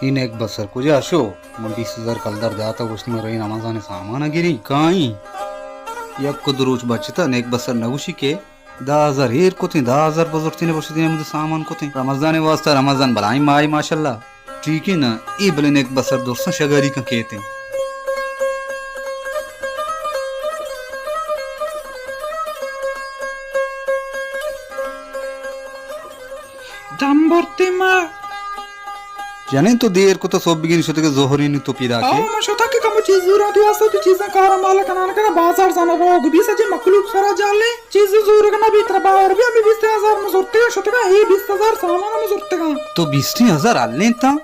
इन एक बसर कुछ आशो मग 20,000 कलदार द्याता उसमें रही रमजान सामान गिरी काही एक कुदरूच बचता एक बसर नवशी के 10,000 हेर को 10,000 बजर तीन वर्ष दिन मुझे सामान को रमजान वास्ता रमजान बलाई माई माशाल्लाह ठीक है ना ई बलन एक बसर दोस्त शगरी का कहते जाने तो देर को तो सब बिगिन शोते के जोहरी नि तो पिदा के आओ शोता के कम चीज जरूरत है असो तो चीजें कार माल कनान का बाजार जाना रोग भी सजे मखलूक सरा जाले चीज जरूर करना भी तरबा और भी हमें 20,000 में जरूरत है शोता का ये 20,000 सामान में जरूरत है तो 20,000 आले ता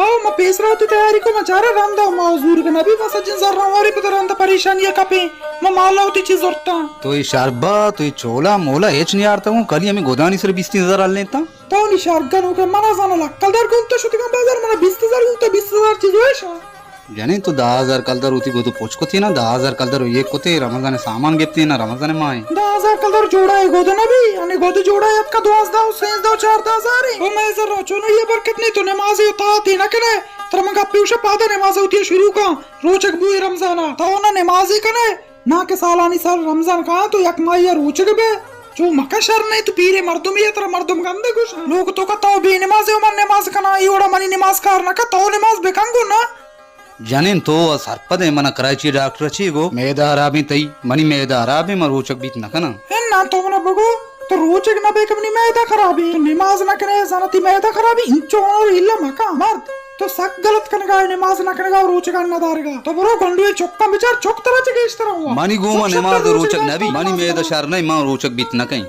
आओ मैं पेश रहा तैयारी को मचारे रंदा मौजूर करना भी बस सजे जरा और पे रंदा परेशानी है कपे मैं माला होती चीज जरूरत तो ये शारबा तो ये चोला मोला हेच नहीं आरता हूं कल हमें गोदानी से 20,000 आले ता तो निशारगन हो के मना जाना ला कलदार गुंतो शोता का बाजार में 20,000 गुंतो 20,000 चीज है जाने तो 10,000 कलदार होती गो तो पोच को थी ना 10,000 कलदार एक को थे रमजान सामान गेप्ती ना रमजान माए 10,000 कलदार जोड़ा है गोदो ना भी आणि गोदो जोड़ा है आपका 2,000 सेंस दो 4,000 है ओ मैं जरा चुनो ये बरकत नहीं तो नमाज होता थी ना कने तर मग पीछे पादा नमाज होती है शुरू का रोचक बुई रमजाना तो ना नमाज ही कने ना के सालानी साल रमजान का तो एक माया रोचक बे जो मका शर नहीं तो पीरे मर्दुम ये तरह मर्दुम गंदे कुछ लोग तो का तो भी नमाज मन नमाज कना योड़ा मनी नमाज करना का तो नमाज बेकंगो ना जाने तो सरपदे मन कराची डॉक्टर ची गो मेदारा भी तई मनी मेदारा भी रोचक बीत न कना है ना तो मना बगो तो रोचक ना बेकमनी मैदा खराबी तो नमाज ना करे जानती मैदा खराबी इंचो और इल्ला मका मर्द तो सक गलत कनगा नमाज ना कनगा रोचक ना दारगा तो बरो गंडुए चोक्का बिचार चोक तरह के इस तरह हुआ मनी गोमा नमाज रोचक नबी मनी मेदा शर नहीं मा रोचक बीत न कहीं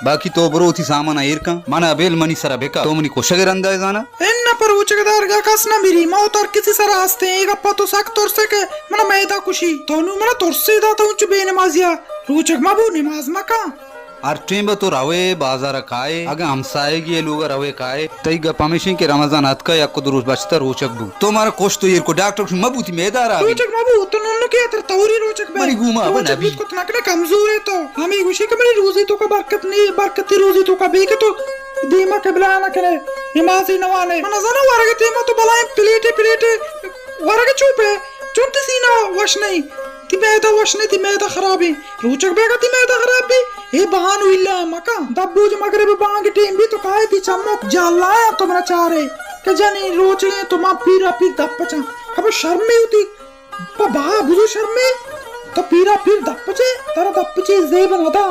बाकी तो बरो थी सामान आयर का माना अबेल मनी सरा बेका तो मनी कोशगर अंदाज जाना एन्ना पर रोचकदार गा कसना मेरी माँ तर किसी सरा हंसते एक अप्पा तो सक तोर से के मना मैदा खुशी तो नु मना तोर से दा तो उच्च बेनमाजिया रोचक माबू नमाज मका और टेम तो रवे बाजार खाए अगर हमसाएगी ये लोग रवे खाए तई गपामेशी के रमजान हाथ का या को दुरुस्त बचता रोचक बू तो हमारा कोश तो ये को डॉक्टर मबूती मैदार आ रोचक मबू तो नुन के तर तौरी रोचक मनी घुमा अब नबी को तनकने कमजोर है तो हमें खुशी के मेरी रोजी तो का बरकत नहीं बरकती रोजी तो का बेके तो दीमा के बिला ना करे नमाज ही नवाने मना जाना वारगे दीमा तो बलाए प्लेटे वारगे चुपे चुनती सी ना वश नहीं ती मैदा वश नहीं ती मैदा खराबी रोचक बेगा ती मैदा खराबी ए बहानु इल्ला मका दब्बूज मगरिब बांग टीम भी तो काहे ती चमक जलाया तो मना चारे के जानी रोचे तो मा पीरा पीर दपचा अब शर्मे होती बा बुझो शर्मे तो पीरा पीर दपचे तारा दपचे जे बनाता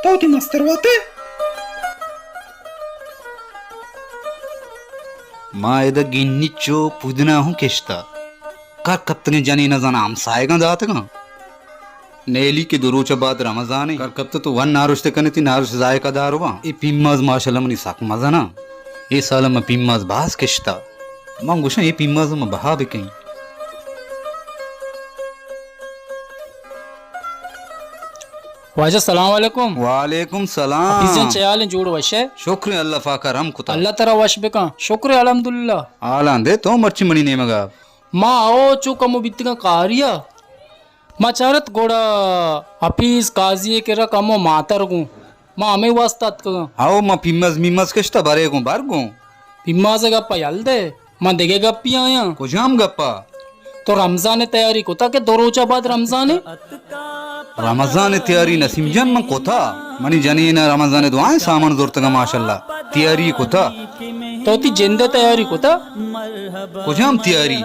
तो ती मस्तरवाते माँ एदा गिन्निचो पुदना हूँ किश्ता का कप्तने जानी न जाना हम साएगा दात का नेली के दुरोच बाद रमजान है कर कप्त तो वन नारुश्ते कने ती नारुश जायका दारुवा ए पिम्माज माशाल्लाह मनी साक मजा ना ए साल में पिम्माज बास किश्ता मां गुशा ए पिम्माज में बहा बे कहीं वाजा सलाम वालेकुम वालेकुम सलाम पिजन चयाले जोड़ वशे शुक्र अल्लाह फाकर हम कुता अल्लाह तरा वश बेका शुक्र अल्हम्दुलिल्लाह आलां दे तो मर्ची मनी ने मगा माँ आओ चो कमो बित्तिगा कारिया माँ चारत गोड़ा हफीज काजी के रकमो मातर गु माँ हमें वास्ता आओ माँ पिम्माज मिम्माज किश्ता बारे गो बार गो पिम्मा से गप्पा यल दे माँ देगे गप्पी आया कुछ हम गप्पा तो रमजान तैयारी कोता के दो रोजा बाद रमजान रमजान तैयारी नसीम जन मन कोता मनी जनी ना रमजान दुआएं सामान जोरत का माशाल्लाह तैयारी कोता तो ती जिंदे तैयारी कोता कुछ हम तैयारी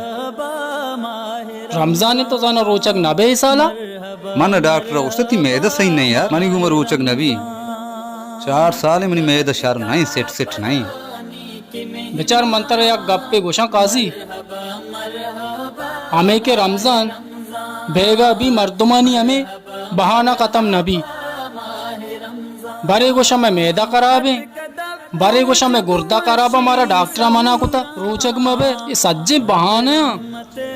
रमजान तो जाना रोचक नबे साला मन डॉक्टर उसती मैदा सही नहीं यार मनी गुमर रोचक नबी 4 साल मनी मैदा शर नहीं सेट नहीं बेचार मंत्र या गप्पे गोशा काजी हमें के रमजान बेगा भी मर्दमानी हमें बहाना खत्म नबी बरे गोशा में मैदा खराब है बारे गोशा में गुर्दा खराब हमारा डॉक्टर मना कुता रोचक मबे ये सज्जे बहाने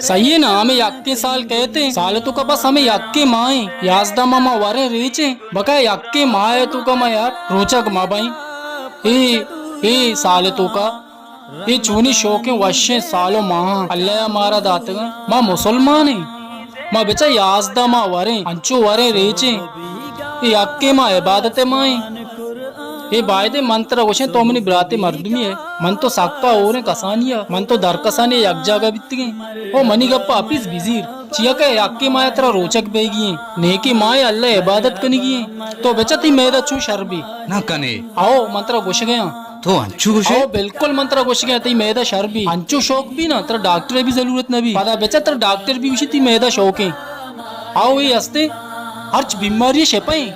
सही है ना हमें यक्के साल कहते साल तो का बस हमें यक्के माए याजदा मामा वारे रीचे बका यक्के माए तू का मैं यार रोचक मा भाई ए साल तो का ये चूनी शौके वशे सालो माह अल्लाह हमारा दात माँ मुसलमान है माँ बेचा याजदा माँ वारे अंचो वारे रीचे ये यक्के माँ इबादत माए ये बायदे मंत्र गोशे तो मनी ब्राते मर्दमी है मन तो साक्का और कसानिया मन तो दर कसाने यक जागा बित्ती ओ मनी गप्पा अपिस बिजीर चिया के याक्के माया तरा रोचक बेगी नेकी माए अल्लाह इबादत कनेगी तो बेचती मैदा चू शर्बी ना कने आओ मंत्र गोश गया तो अंचू कुछ आओ बिल्कुल मंत्र गोश गया ती मैदा शर्बी अंचू शौक भी ना तेरा डॉक्टर भी जरूरत ना भी पता बेचा तेरा डॉक्टर भी उसी ती मैदा शौक है आओ ये हस्ते हर बीमारी शेपाई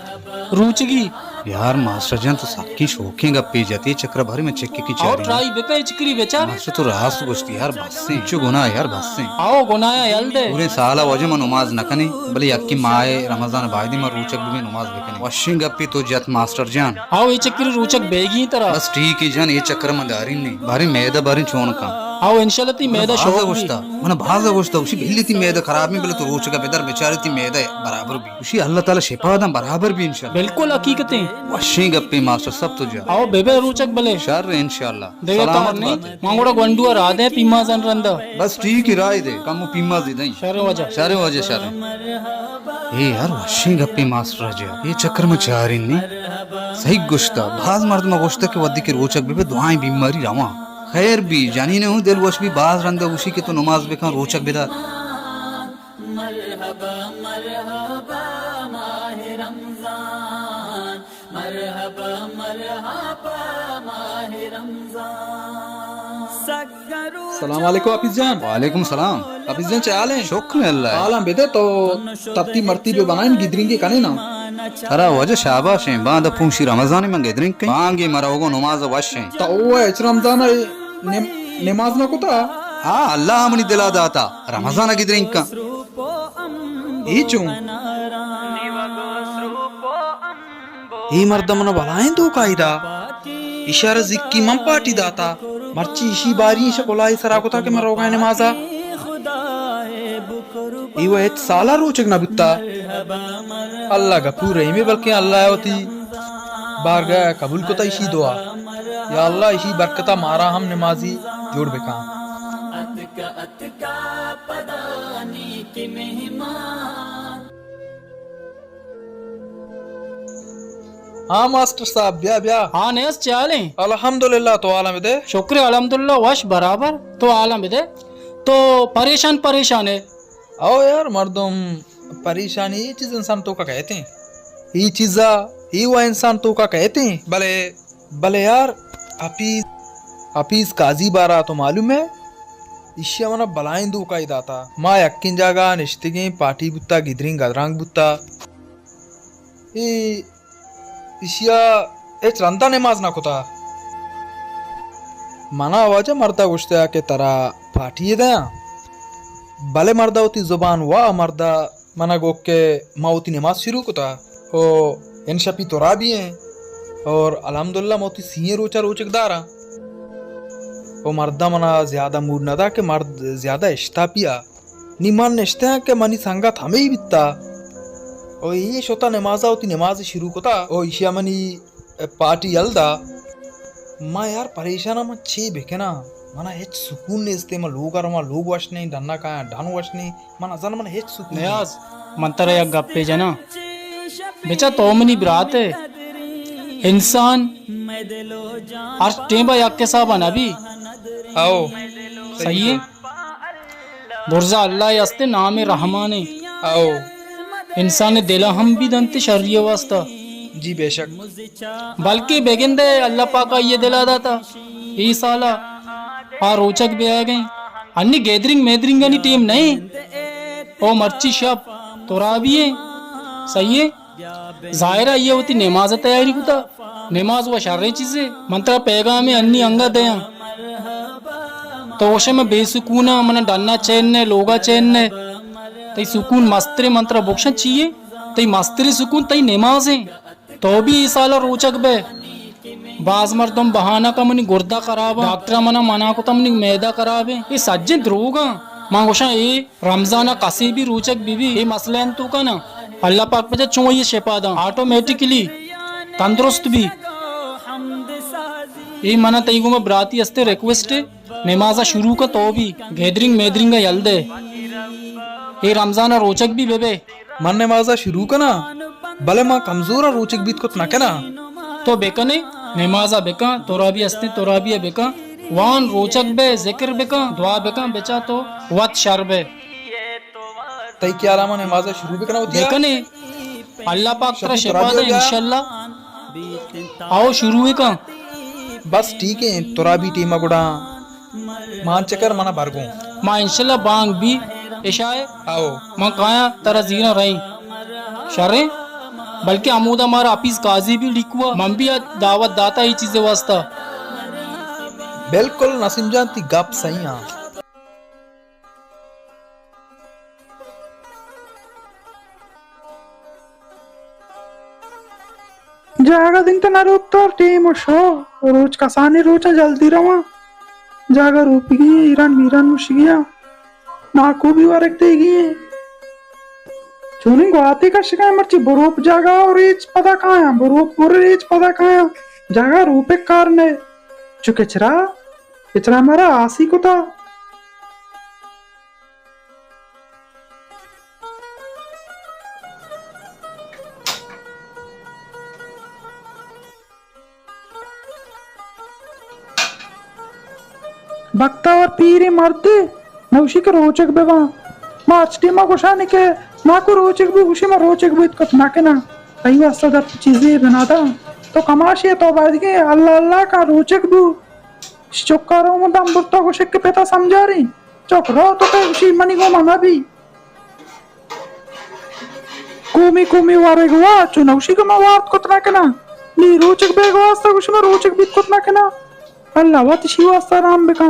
रूचगी यार मास्टर जान तो साकी शौकिंग गप्पी जाती है चक्र भर में चक्के की आओ चारी ट्राई बेका चिकरी बेचा मास्टर तो रास गोश्ती यार बस्से चु गुना यार बस्से आओ गुनाया यल्दे पूरे साला वजह में नमाज न कने भले यक्की माए रमजान बायदी में रूचक भी नमाज बेकने वशिंग गप्पी तो जत मास्टर जान आओ ये चक्री रूचक बेगी तरह बस ठीक है जान ये चक्र में दारी नहीं भारी मैदा भारी चोन का आओ इंशाल्लाह ती मैदा भाजा शौक भी गोश्ता मन भाजा गोश्ता उसी बिल्ली ती मैदा खराब में बोले तो रूचक का बेदर बेचारी ती मैदा बराबर भी उसी अल्लाह ताला शिफा दा बराबर भी इंशाल्लाह बिल्कुल हकीकतें वशिंग गप्पी मास्टर सब तो जा आओ बेबे रूचक बले शर इंशाल्लाह देगा तो सलामत नहीं बात है मांगोड़ा गंडुआ राधे पीमा जन रंदा बस ठीक ही राय दे कम पीमा दे दई शर वजह सारे वजह सारे ये यार वशिंग गप्पी मास्टर जा ये चक्कर में चारी नहीं सही गोश्ता भाज मर्द में गोश्ता के वद्दी के रोचक भी दुआएं बीमारी रवा खैर भी जानी ने हूँ दिल वश भी बाज रंदा उसी के तो नमाज बेखा रोचक बेदा सलाम वालेकुम हाफिज जान। वालेकुम सलाम हाफिज जान चाल है शुक्र अल्लाह आलम बेदे तो तत्ती मरती जो बनाइन गिदरिंगे कने ना अरे वजह शाबाश है बांध पूंशी रमजान में गेदरिंग कहीं बांगे मरोगो नमाज वश है ता ओ है रमजान नमाज ना कोता हाँ अल्लाह हमनी दिला दाता रमजान गेदरिंग का ई चू ई मर्दमन बलाएं तो कायदा इशारा जिक्की मम पाटी दाता मर्ची इशी बारी इशा कोलाई सरा कोता के मरोगा नमाजा ई वो एक साला रोचक ना बित्ता अल्लाह गफूर रहीम बल्कि अल्लाह होती बारगाह कबूल कोता इशी दुआ या अल्लाह इशी बरकता मारा हम नमाजी जोड़ बेका हाँ मास्टर साहब ब्या ब्या हाँ नेस चाले अल्हम्दुलिल्लाह तो आलम दे शुक्र अल्हम्दुलिल्लाह वश बराबर तो आलम दे तो परेशान परेशान है आओ यार मर्दम परेशानी ये चीज इंसान तो का कहते हैं ये चीजा ये वो इंसान तो का कहते हैं भले भले यार हफीज हफीज काजी बारा तो मालूम है इश्या मना बलाइन दो का दाता माँ यक्किन जागा निश्तिगे पार्टी बुत्ता गिदरिंग गदरांग बुत्ता ये इशिया एच रंता नमाज ना कोता मना आवाज मरदा गुश्ता के तरा पार्टी दया भले मर्दा होती जुबान वाह मर्दा मना गो के माउती नमाज शुरू कोता ओ इन शपी तोरा भी हैं और अल्हम्दुलिल्लाह मोती सीए रोचा रोचक दारा ओ मर्दा मना ज्यादा मूड न था कि मर्द ज्यादा इश्ता पिया निमान निश्ता है कि मनी संगत हमें ही बित्ता ओ ये शोता नमाजा होती नमाज शुरू कोता ओ इशिया मनी पार्टी यल्दा माँ यार परेशान मत छे बेकेना मना हेच सुकून ने इस्ते में लोग आरमा लोग वशने डन्ना का डान वशने मना जन मन हेच सुकून नयाज मंतर या गप्पे जना बेचा तो मनी बरात है इंसान हर टेबा यक के साथ बना भी आओ सही है बुर्जा अल्लाह यस्ते नाम रहमान है आओ इंसान दिला हम भी दंते शर्रिय वास्ता जी बेशक बल्कि बेगिंदे अल्लाह पाक का ये दिला दाता ये साला आ रोचक भी आ गए अन्नी गैदरिंग मैदरिंग यानी टीम नहीं ओ मर्ची शब तोरा भी है सही है जाहिर है ये होती नमाज तैयारी कुता नमाज वो शर्रे चीजें मंत्र पैगाम में अन्नी अंगा दया तो ओशे में बेसुकूना मना डन्ना चैन ने लोगा चैन ने तई सुकून मस्त्री मंत्र बोक्शन चाहिए तई मस्त्री सुकून तई नमाज है तो भी इस साला रोचक बे बाज मर्दम बहाना का मनी गुर्दा खराब डॉक्टर मना को तमनी मैदा खराब है ये सज्जे द्रोगा मांगोशा ये रमजाना कसी भी रोचक बीवी ये मसले तो का ना अल्लाह पाक पे चो ये शेपादा ऑटोमेटिकली तंदुरुस्त भी ये मना तईगो में बराती अस्ते रिक्वेस्ट नमाजा शुरू का तो भी गैदरिंग मैदरिंग का यल्दे ये रमजाना रोचक भी बेबे मन नमाजा शुरू का ना भले माँ कमजोर और रोचक बीत को ना के ना तो बेकने नमाजा बेका तोरा भी हस्ते तोरा भी है बेका वान रोचक बे जिक्र बेका दुआ बेका बेचा तो वत शरबे तई क्या रामा नमाज शुरू भी करना होती है देखने अल्लाह पाक तेरा शबी शिफा तोरा भी दे हो गया? इंशाल्लाह आओ शुरू है का बस ठीक है तोरा भी टीमा गुड़ा मान चक्कर मना भरगू मां इंशाल्लाह बांग भी इशाए आओ मां काया तेरा जीना रही शरे बल्कि अमूद हमारा ऑफिस काजी भी लिखुआ मम भी आज दावत दाता ही चीजें वास्ता बिल्कुल नसीम जान ती गप सही हाँ जागा दिन तो ना रूप तो टीम शो रोज कसानी रोचा जल्दी रवा जागा रूप गई ईरान मीरान मुश गया नाकू भी वरक देगी चुनी गुआती का शिकाय मर्ची बरूप जागा और रीच पता कहाँ है बरूप पूरे रीच पता कहाँ है जागा रूपे कारने चु किचरा हमारा आसी को था बक्ता और पीरे मरते नौशी के रोचक बेवा मार्च टीमा को शाने के ना को रोचक भी उसी में रोचक भी कुछ ना के ना कई वास्ता दर चीजें बनाता तो कमाशी तो बाद के अल्लाह अल्लाह का रोचक भी चौकारों में दम बुर्ता को शिक पेता समझा रही चौक रो तो कहीं उसी मनी को मना भी कुमी वारे गुआ चुनौशी को मवाद कुछ ना के ना नी रोचक बेगो वास्ता कुछ में रोचक भी कुछ ना के ना अल्लाह वत शिवास्ता राम बेका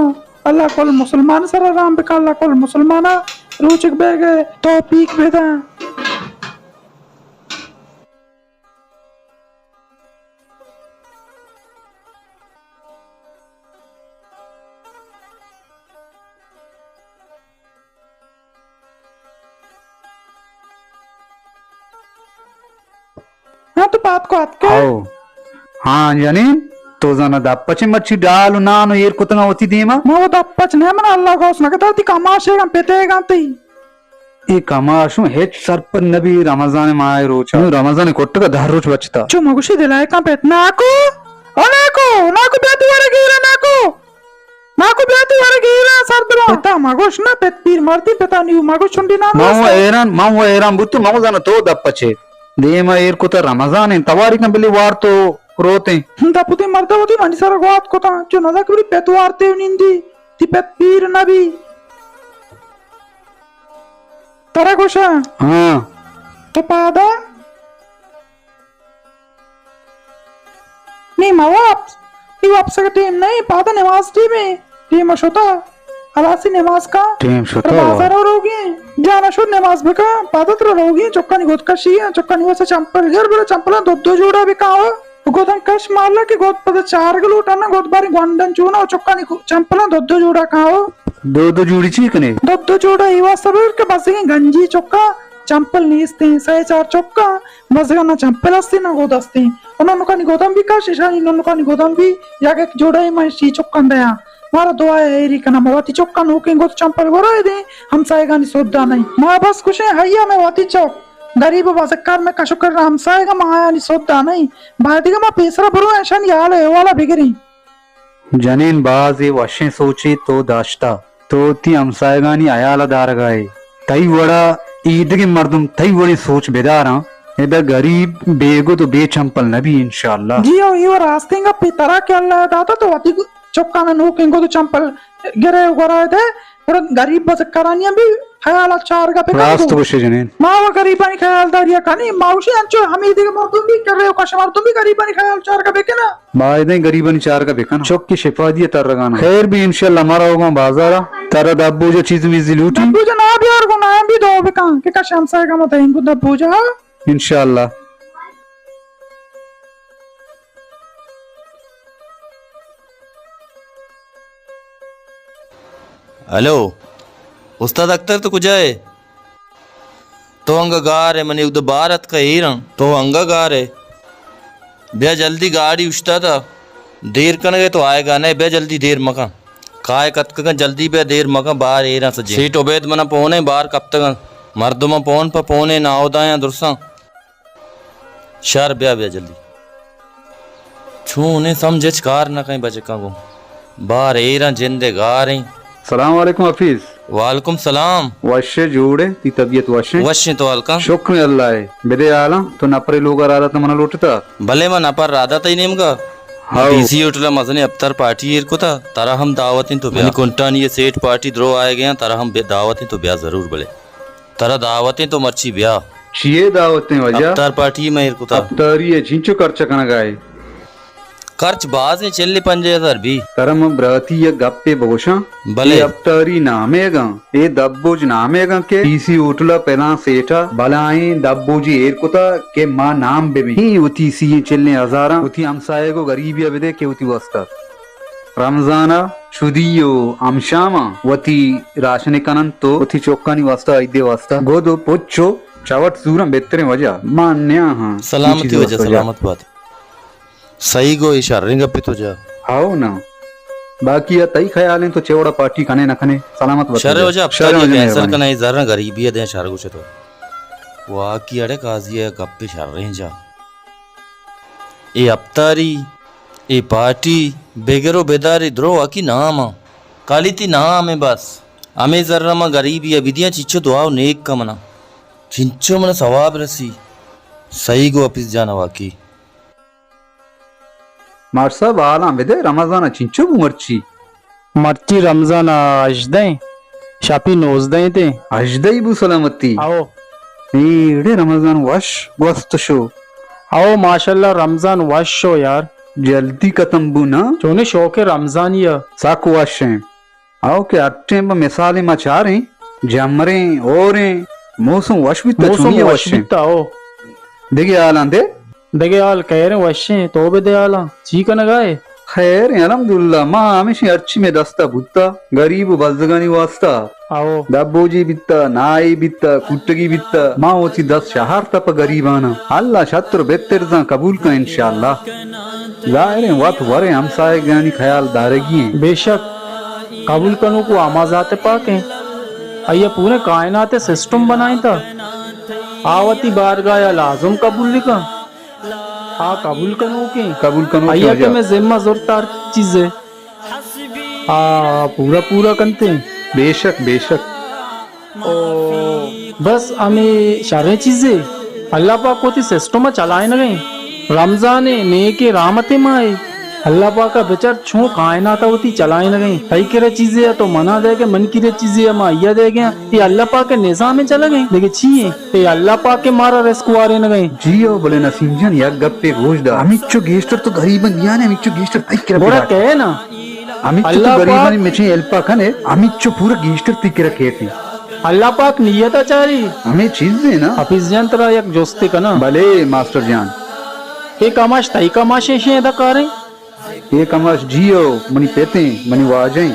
अल्लाह कोल मुसलमान सरा राम बेका अल्लाह कोल मुसलमाना रोचक बेगे तो पीक बेदा हाँ तो बात को आपके आओ हाँ जानी तो जना दप्पचे मच्छी डालू नानु ఏర్ కుతంగా వచ్చి దీమా मैं दप्पच ने मन अल्लाह को उसने कहता थी कमाशेगा पेटेगा ती ఈ కమాషం హెచ్ సర్ప నబీ రమజాన్ మాయ రోజు రమజాన్ కొట్టుగా 10 రోజు వచ్చుతా चु मगुशी दिलाए का पेट नाको ओ नाको बेतु वाले गिरा नाको बेतु वाले गिरा सर्दरा पेटा मगुश ना पेट पीर मरती पेटा न्यू मगुश चुंडी ना మావ ఏరాన్ బుత్తు మగజాన తో దప్పచే దేమ ఏర్ కుత రమజాన్ తవారిక బిలి వార్తో रोते दपुती मरता होती मनी सारा गोत को ता जो नजा कबरी पेट वारते निंदी ती पेट पीर नबी तरा कोशा हाँ तो पादा नहीं मावाप का टीम नहीं पादा नमाज टीम अशोता अलासी नमाज का टीम शोता बाजार और होगी जाना शुद्ध नमाज बेका पादा तर होगी चौका नहीं गोद कशी चौका नहीं वैसे चंपल घर बड़ा चंपल दो जोड़ा बेका गोदम कश मारला की गोद पता 4 गल उठाना गोद बारी गोंडन चूना चौका नहीं चंपल दो जोड़ा खाओ दो जोड़ी चीकने दो जोड़ा इवा सब के बस गंजी चौका चंपल नीस्ते 4 चौका मजगा ना चंपल अस्ती ना गोद अस्ती उन्होंने का गोदम भी का शीशा इन्होंने का गोदम भी याके जोड़ा ही मैं शी चौका दया मारा दुआ है एरी कना मवाती चौका नोके गोद चंपल गोरा दे हम साएगा नहीं सोदा नहीं मां बस कुछ है हैया में वाती चौक गरीब बाजकार में कशुकर राम साएगा माया नहीं सोदा नहीं बादिगा मा पेसरा बरो ऐसा नहीं आले वाला बिगरी जनीन बाज ये वशे सोची तो दाश्ता तो ती हमसायगानी अयाला दारगाए तई वड़ा ईद के मर्दुम तई वड़ी सोच बेदारा एबे गरीब बेगो तो बेचंपल नबी इंशाल्लाह जियो ये रास्ते का पितरा के अल्लाह दाता तो वाती चौका ना नोके तो चंपल गिरे गोरा दे और गरीब बाजकारानिया भी ख्याल 4 का पे रास्त वशे जनीन मावा गरीबानी ख्याल दारिया कानी माउशी अंचो हमीद के मर्दुम भी कर रहे हो कशमार तुम भी गरीबानी ख्याल 4 का बेके ना बायदे गरीबनी 4 का बेकन चौक की शिफा दिए तर लगाना खैर भी इंशाल्लाह हमारा होगा बाजारा तारा दब्बू जो चीज विजी लूटी दब्बू जो ना भी और को ना भी दो बेका के का शमसा का मत इनको दब्बू जो इंशाल्लाह हेलो उस्ताद अख्तर तो कुछ है तो अंगागार है मने उधर भारत का हीरन तो अंगागार है बे जल्दी गाड़ी उछता था देर कर गए तो आएगा नहीं बे जल्दी देर मका काय कत का जल्दी बे देर मका बाहर एरा सजे सीट उबेद मना पौने बाहर कब तक मर्दमा पौन पर पौने ना होदा या दुरसा शर बे जल्दी छू उन्हें समझ कार ना कहीं बचे को बाहर एरा जिंदे गा रही सलाम वालेकुम हफीज वालेकुम सलाम वशे जोड़े ती तबीयत वशे वश्य तो अलका शुक्र अल्लाह है बेदे आला तो नपरे लोग आरा तो मना लुटता भले मन अपर राधा तई नेम का बीसी उठला मजने अफ्तार पार्टी एर को था तारा हम दावतें तो ब्याह कुंटानी ये सेठ पार्टी द्रो आए गया तारा हम दावतें तो ब्याह जरूर बले तारा दावतें तो मर्ची ब्याह छिए दावतें वजह अफ्तार पार्टी में एर को था अफ्तारी है जिंचो कर चकना गाए खर्च बाज ने चल्ले 5000 भी तरम ब्रती ये गप्पे बोशा भले अफ्तारी नामेगा ए दब्बोज नामेगा के तीसी उठला पहला सेठा भलाई दब्बोजी एर को था के मां नाम बे ही उती सी ये चलने हजारा उती हमसाए को गरीबी अबदे के उती वस्ता रमजाना शुदियो अमशामा वती राशने कनन तो उती चौकानी वास्ता इदे वास्ता गोदो पुच्छो चावट सूरम बेहतरे वजह मान्या हां सलामती वजह सलामत बात सही गो इशारे गप्पे तो जा आओ ना बाकी या तई ख्याल है तो चेवड़ा पार्टी खाने न खाने सलामत बता शरे वजह अब तक कैंसर का नहीं जरा गरीबी है दे शर कुछ तो वाह की अड़े काजी है गप्पे शर रहे जा ए अफ्तारी ए पार्टी बेगरो बेदारी द्रो की नाम काली ती नाम है बस हमें जरा मा गरीबी है विदिया चिच्चो दुआओ नेक का मना चिंचो मन सवाब रसी सही गो ऑफिस जाना वाकी मार सब आला बेदे रमजान चिंचो बुमर्ची मर्ची रमजान अजदें शापी नोजदें ते अजदई बु सलामती आओ नीड़े रमजान वश वस्त शो आओ माशाल्लाह रमजान वश शो यार जल्दी खत्म बु ना चोने शौक रमजान या साकु वश है आओ के अट्टे में मिसाले मा चारे जमरे ओरे मौसम वश भी तचुनी वश है आओ देखिए आला दे देगे आल कह रहे वशे तो बे दे आला चीक न गाए खैर अल्हम्दुलिल्लाह मां हमेशा अर्ची में दस्ता बुत्ता गरीब बजगानी वास्ता आओ दब्बोजी बित्ता नाई बित्ता कुट्टगी बित्ता मां ओती 10 शहर तप गरीबाना अल्लाह शत्रु बेहतर जा कबूल का इंशाअल्लाह जाहिर वत वरे हमसाए गानी ख्याल दारेगी बेशक कबूल कनु को आमाजाते पाके अये पूरे कायनात सिस्टम बनाए था आवती बारगाह या लाजुम कबूल लिखा हाँ कबूल कनो अय्या के मैं जिम्मा जोर तार चीजें हाँ पूरा पूरा करते बेशक बेशक ओ बस हमें सारे चीजें अल्लाह पाक को सिस्टम में चलाए न गए रमजान ने के रामते माए अल्लाह पाक का बेचार छो कायनात होती चलाए न गई कई करे चीजें तो मना दे के मन की चीजें माइया दे गया ये अल्लाह पाक के निजाम में चला गए देखिए छिए ये अल्लाह पाक के मारा रेस्कुआरे न गए जियो बोले ना सिंजन या गप्पे गोश्त अमिचो गेस्टर तो गरीबन दिया ने अमिचो गेस्टर आई करे बोला कहे ना अमिचो तो गरीबन में छे एल्पा खाने अमिचो पूरा गेस्टर तिक रखे थी अल्लाह पाक नियत आचारी हमें चीजें ना हफीज जान तरा एक जोस्ते का ना भले मास्टर जान एक कमाश तई कमाश ऐसे अदा करें एक अमाश जियो मनी पेते मनी वाजे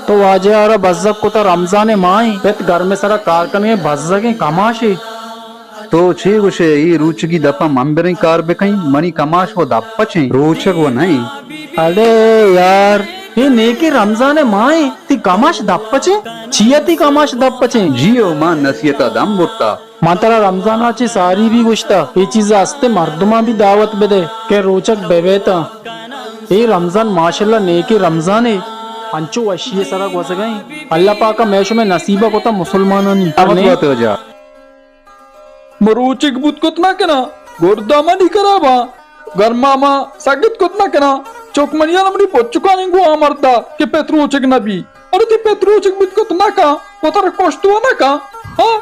तो वाजे और बज्जक को तो रमजान माई पेत घर में सारा कार करने बज्जक कमाशे तो छे गुशे ये रुचकी दपा मंबरे कार बे कहीं मनी कमाश वो दप्पा छे रोचक वो नहीं अरे यार ये नेके रमजान माई ती कमाश दप्पचे छियती कमाश दप्पचे जियो मां नसीहता दम बुट्टा मातारा रमजान आची सारी भी गुश्ता ये चीज आस्ते मर्दमा भी दावत बेदे के रोचक बेवेता ये रमजान माशाल्लाह नेके रमजान है अंचो अशिये सारा गोस गए अल्लाह पाक का मैशो में नसीबा को ता मुसलमानानी बात हो जा मरोचिक बुत कुतना केना गोरदामा नी कराबा गरमामा सागित कुतना केना चोकमनिया नमनी पोचुका निंगो अमरता के पेत्रोचिक नबी अरे ते पेत्रोचिक बुत कुतना का पोतर कोष्टुआ ना का हां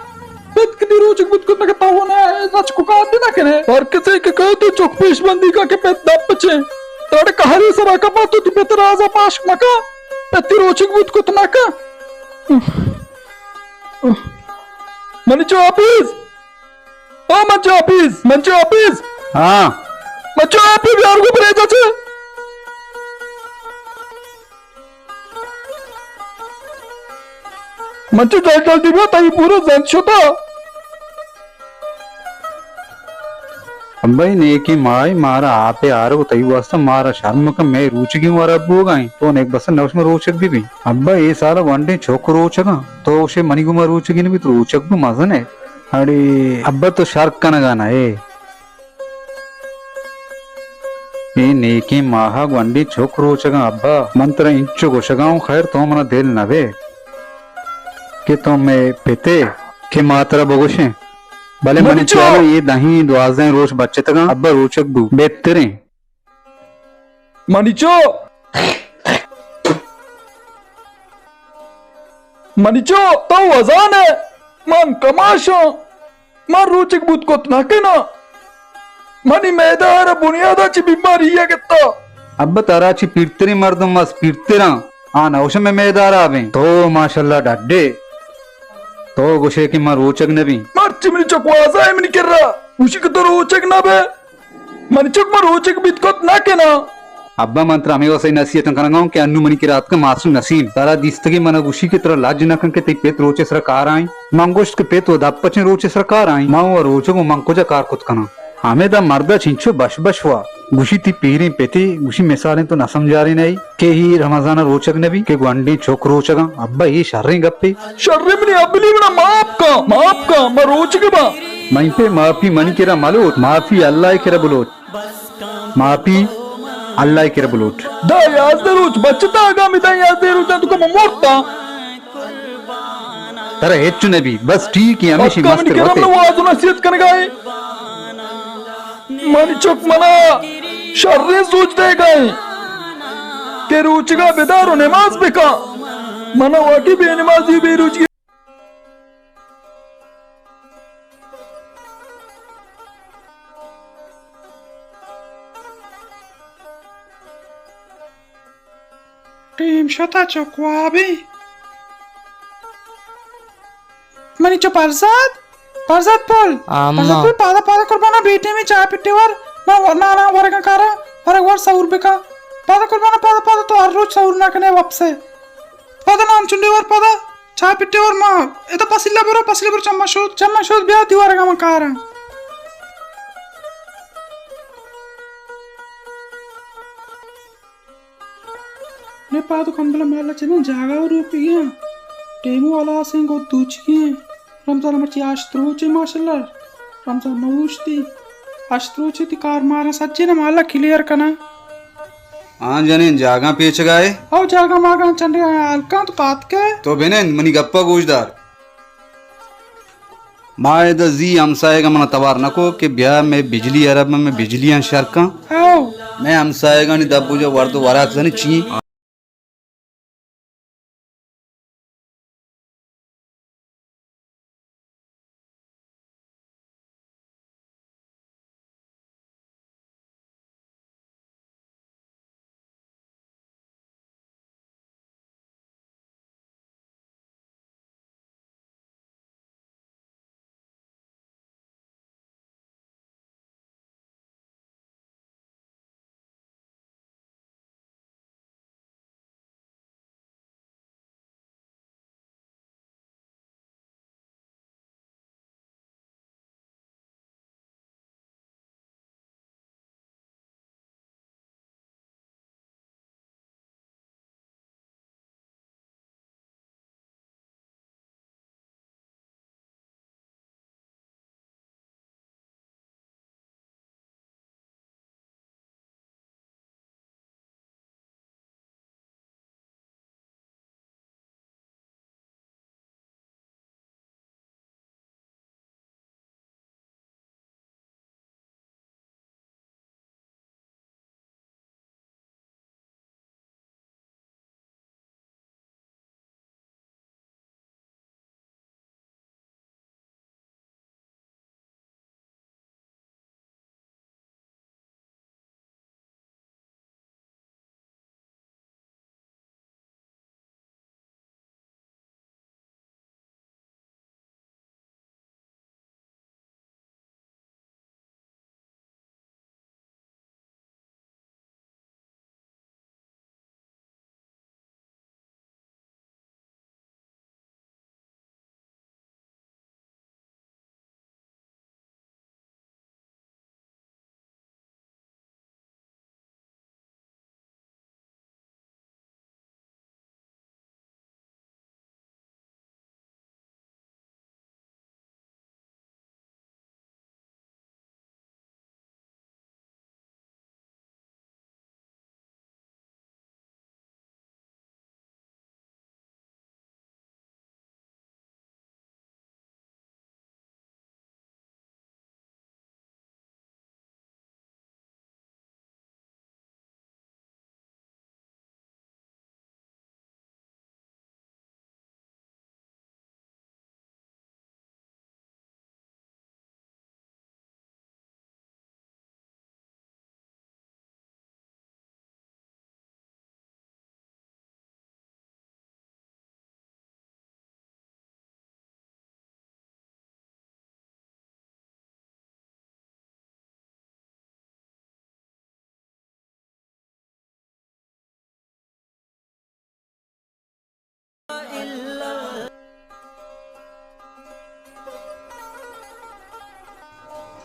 पेट की रोचिक बुत कुतना का तावना नच को का देना केने और किसे के कह तो चोक पेश बंदी का के पेट दपचे तोड़े कहरी सरा का बात तो पेत राजा पाश मका पेती रोचिक बुत कुतना का मनिचो ऑफिस ओ मंचो ऑफिस हाँ मंचो ऑफिस यार को बरे जाचे मंचो जल दिबा ताई पूरा जंत छोटा भाई ने की माई मारा आपे आ रहा तई वास्ता मारा शर्म का मैं रुचकी मारा अब्बू गई तो एक बस नवस में रोचक भी अब्बा ये सारा वनडे छोक रोचक तो उसे मणिकुमार रोचकी ने भी तो रोचक भी मजन है अरे अब्बा तो शार्क का ना गाना है ए नेकी माहा गंडी छोक रोचगा अब्बा मंत्र इंचो गोशगाऊं खैर तो मना दिल नवे के तो मैं पेते के मात्रा बगोशे भले मन मनिचो! चालो ये दही द्वाजें रोज बच्चे तक अब्बा रोचक बू बेहतरे मनिचो मनिचो तो वजान है मन कमाशो मन रोचक बुत को नाकेना मनी मैदार बुनियादाची बीमारी है कित्ता अब्बा ताराची पीड़ते मर्दम मस पीड़ते आ नौश में मैदार आवे तो माशाल्लाह डड्डे तो गुशे की मां रोचक नबी मर्ची मनी चकवाजा है मनी कर रहा उसी को तो रोचक ना बे मनी चक मर रोचक बीत को नाकेना अब्बा मंत्र हमें वैसे नसीहत करना कि अन्नू मनी की रात का मासूम नसीम तारा दिस्तगी मन गुशी की तरह लाज न के ते पेत रोचे सरकार आई मंगोष्ट के पेत दपचे रोचे सरकार आई मां और रोचे को मंगोजा कार खुद कना हमें दा मर्दा छिंचो बश बश हुआ गुशी थी पीरी पेती गुशी मिसालें तो न समझा रही नहीं के ही रमजाना रोचक नबी के गुंडी चोक रोचगा अब्बा ये शर्री गप्पे शर्रे मनी अबली बना माफ का मैं रोचक बा मई पे माफी मनी केरा मालूत माफी अल्लाह केरा बुलोट माफी अल्लाह केरा बुलोट दा याद दे रोच बच्चा आगा मी दा याद दे रोच तुका मोरता तारा हेच्चु नबी बस ठीक है हमेशा अक्का मस्त मनी केरम होते ना वाज नसीहत करने गए मनी चुक मना शर्रे सोच दे गए के रोचगा बेदारो नमाज बेका मना वाकी बेनमाजी बेरुचि टीम शता चकवाबी मनी चो परसाद पोल परसाद पोल पादा कुर्बाना बेटे में चाय पिट्टे वर ना वरगा कारा वर सौर बेका पादा कुर्बाना पादा तो हर रोज सौर ना कने वापसे पादा नाम चुंडी वर पादा चाय पिट्टे वर मां ए तो पसिल्ला बरो चम्मा शोध ब्याह दिवारगा मा कारा ने पादो कंबला माला चने जागा रूपी गया टेमू वाला से गो दूची रमजान मर्ची आश्त्रोचे माशाल्लाह रमजान नवुश्ती आश्त्रोचे ती कार मारा सच्चे ना माला क्लियर कना हाँ जने जागा पेच गए आओ जागा मागा चंडे अलका तो काट के तो बेने मनी गप्पा गोशदार माए द जी हमसाए का मना तवार नको के ब्याह में बिजली अरब में बिजलियां शरका आओ मैं हमसाए का नहीं दबू जो वर्द वराक जने ची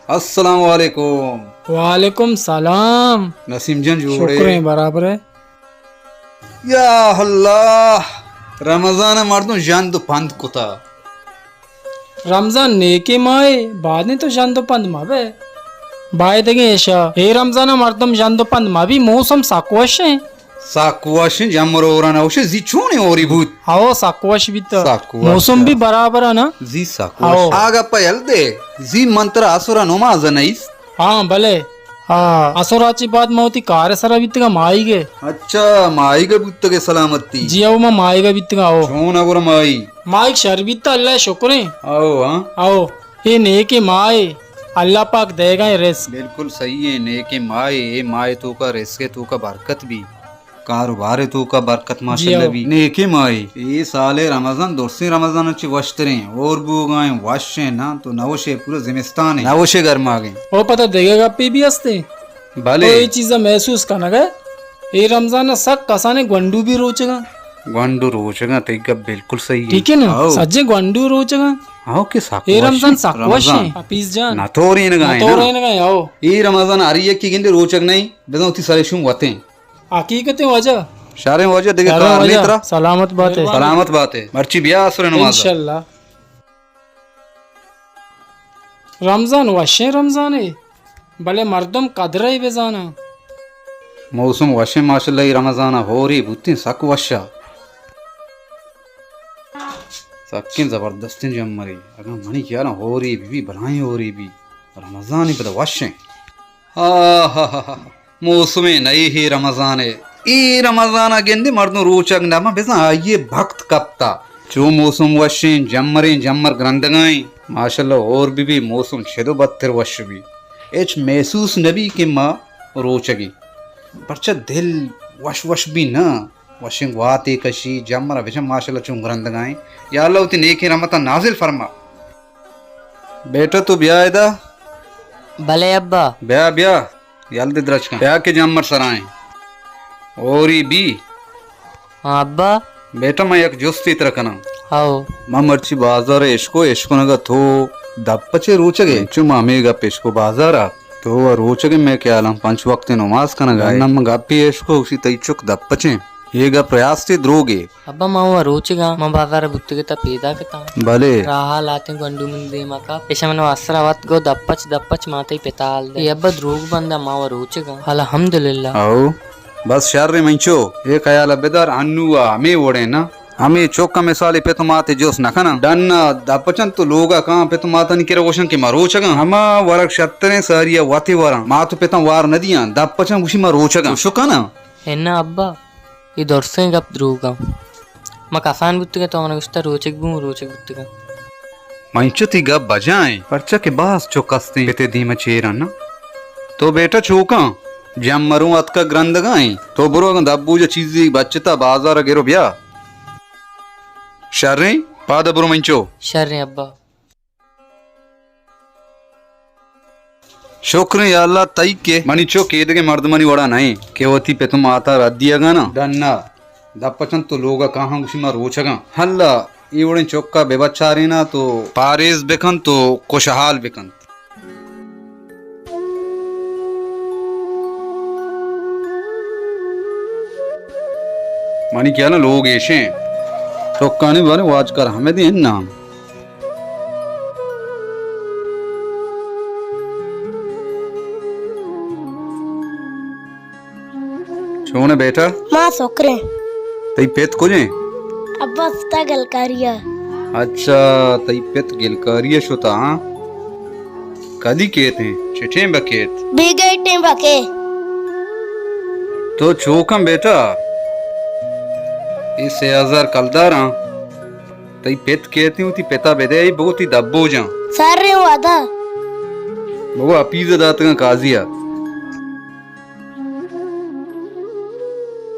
अस्सलाम वालेकुम। वालेकुम सलाम। नसीम जन जोड़े शुक्र है बराबर है। या अल्लाह रमजान मर्दों जान तो पंद कुता रमजान नेके माए बाद में तो जान दो पंद मावे बाय देगे ऐशा हे रमजान मर्दम जान दो पंद मावी मौसम साकुवश है साकुवाश जमरो ओराना उसे जी छोने ओरी भूत आओ साकुवश भी तो साकुवश। मौसम भी बराबर है ना। जी साकुवाश आगा पयल दे जी मंत्र आसुरा नमाज नहीं। हाँ भले हाँ असुराची बात मौती कार सरा बित्तगा माई गे अच्छा माई का बुत्त के सलामती जी आओ माँ माई गा बित्तगा आओ छोन अगर माई माई शरबित्ता अल्लाह शुक्र है। आओ हाँ आओ ये नेके माए अल्लाह पाक देगा ये रिस्क। बिल्कुल सही है नेके माए ए माए तो का रिस्क तो का बरकत भी कारोबार है तो का बरकत माशाल्लाह भी नेके माए ये साले रमजान दोस्ती रमजान अच्छी वश्तरे और बू गाए वश्य ना तो नवशे पूरे जिमिस्तान है नवशे घर में आ गए वो पता देगा पी भी हंसते भले तो ये चीज़ महसूस करना गए ये रमजान सक कसाने गंडू भी रोचेगा गंडू रोचगा तेगा बिल्कुल सही है ठीक है ना सज्जे गंडू रोचेगा आओ के ये रमजान साकुवश है हफीज जान ना तो रे न गाए तो रहने गए आओ ये रमजान आ रही है कि गिंदे रोचक नहीं बेदो उती सारे शुम होते हकीकत वजह शारे वजह देखे कार नहीं तरह सलामत बात है सलामत बात है मर्ची बिया असुर नमाज इंशाल्लाह। रमजान वशे रमजान है भले मर्दम कदर ही बेजाना मौसम वशे माशाल्लाह रमजान हो रही बुत्ती सक वशा सकिन जबरदस्ती जमरी अगर मनी क्या ना हो रही भी बनाई हो रही भी रमजान ही पता वशे हा मौसम नई ही रमजान है ई रमजान गेंदे मर्दों रोचक नामा बेसा ये भक्त कप्ता जो मौसम वशे जमरे जमर ग्रंथगाई माशाल्लाह और भी मौसम छेदो बत्तर वश भी एच महसूस नबी के माँ रोचगी परचा दिल वश वश भी न वशिंग वाते कशी जमरा बेशम माशाल्लाह चुम ग्रंथगाई या अल्लाह उती नेकी रहमत नाजिल फरमा बेटा तो ब्याह दा भले अब्बा ब्याह ब्याह यल्दी द्रच का ब्याह के जमर सराए और भी हाँ अब्बा बेटा मैं एक जोस्ती तरकना आओ मा मर्ची बाजार एशको नगा थो दप्पचे रोचगे चु मामेगा पेशको बाजारा तो रोचगे मैं क्या आलम पंच वक्त नमाज कनगा नम गप्पी एशको उसी तैचुक दप्पचे येगा प्रयास ते द्रोगे अब्बा माँ रोचगा माँ बाजार बुत्तगे पेदा के भले राहा लाते गंडू मिल दे माका पेशा मन असरावत गो दप्पच माते पेताल दे अब्बा द्रोग बंदा माँ रोचगा अल्हम्दुलिल्लाह आओ बस शर्रे मंचो ये ख्याल बेदार अन्नुआ हमें ओढ़े ना हमें चौका में साले पे तो माते जोश न खाना डन्ना दपचन तो लोगा कहाँ पे तो माता नहीं किरा वोशन के मारोचगा हमा वरक शत्तरे सारिया वाते वारा माँ तो पेता वार नदियां दपचन उसी मारोचगा शुका ना एन्ना अब्बा ये दर्शे गप द्रोगा माँ कसान बुत्तगे तो मन गुस्ता रोचक बुत्तगा मंचो ती गप बजाए परचा के बास चौकस्ते पेते धीमा चेरा ना तो बेटा चौका जम मरू अत का ग्रंथ गाय तो बुरो दब्बू जो चीजी बच्चता बाजार गिरो ब्या शर्रे पाद बुरो मंचो शर्रे अब्बा शुक्र या अल्लाह तई के मनी चो केद के मर्द मनी वड़ा नहीं केवती पे तुम आता रद्दियागा ना डन्ना दपचन तो लोगा कहाँ उसी में रोचगा हल्ला ये वड़े चौका बेबच्चारे ना तो पारेज बेकन तो खुशहाल बेकन मानी क्या ना लोग ऐसे चौका नहीं बारे वाज कर हमें दे नाम छोने बेटा माँ सोकरे तई पेत को जे अब्बा फता गलकारिया अच्छा तई पेत गिलकारिया शुता हाँ कदी केत हैं चिठे बकेत बिगेटे बके तो चौकम बेटा इस 6000 कलदार हाँ तई पेत कहती हूँ ती पेता बेदे बहुत ही दब्बो जा सारे वादा वो अपीज़ दात का काजिया